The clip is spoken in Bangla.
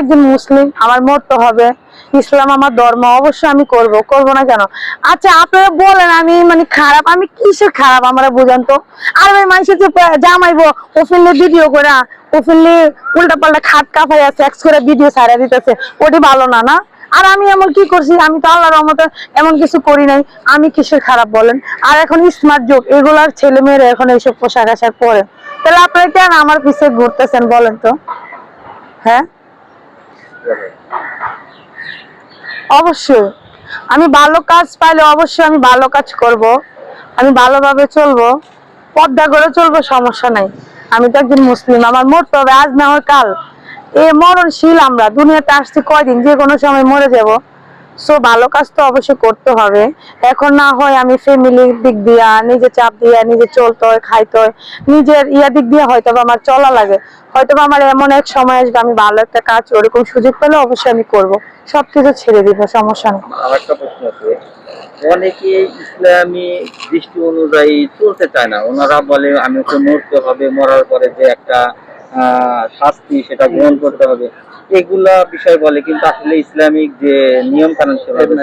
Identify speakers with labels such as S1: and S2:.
S1: একজন মুসলিম, আমার মরতে হবে, ইসলাম আমার ধর্ম, অবশ্যই আমি করব না কেন? আচ্ছা আপনারা বলেন আমি মানে খারাপ, আমি কিসের খারাপ আমরা বুঝান তো। আর ওই মানুষের যে জামাইবো ওফিনলি ভিডিও করে, ওফিনলি উল্টা পাল্টা খাট কাফাই সেক্স করে ভিডিও ছাড়া দিতেছে, ওটি ভালো না না? আর আমি এমন কি করছি? আমি তো আল্লাহর রহমতে এমন কিছু করি নাই, আমি কিসের খারাপ বলেন? আর এখন স্মার্ট যুগ, এগুলার ছেলে মেয়েরা এখন এইসব পোশাক আশাক পরে, তাহলে আপনারা কেন আমার পিছিয়ে ঘুরতেছেন বলেন তো? হ্যাঁ, অবশ্যই আমি ভালো কাজ পাইলে অবশ্যই আমি ভালো কাজ করব, আমি ভালোভাবে চলবো, পর্দা করে চলবো, সমস্যা নাই। আমি তো একজন মুসলিম, আমার মরতে হবে, আজ না হয় কাল। এ মরণশীল, আমরা দুনিয়াতে আসছি কয়দিন, যে কোনো সময় মরে যাব। সো ভালো কাজ তো অবশ্যই করতে হবে। এখন না হয় আমি ফ্যামিলির দিক দিয়া, নিজে চাপ দিয়া, নিজে চলতে হয়, খাইতে হয়, নিজের দিক দিয়ে হয়তো আমার চলা লাগে, হয়তো আমার এমন এক সময় আসবে আমি ভালো একটা কাজ ওরকম সুযোগ পেলে অবশ্যই আমি করব, সবকিছু ছেড়ে দিব, সমস্যা নেই।
S2: আরেকটা প্রশ্ন আছে, অনেকে ইসলামী দৃষ্টি অনুযায়ী চলতে চায় না, ওনারা বলে আমি তো মরতে হবে, মরার পরে যে একটা শাস্তি সেটা গ্রহণ করতে হবে, এগুলা বিষয় বলে, কিন্তু আসলে ইসলামিক যে নিয়ম কানুন সেভাবে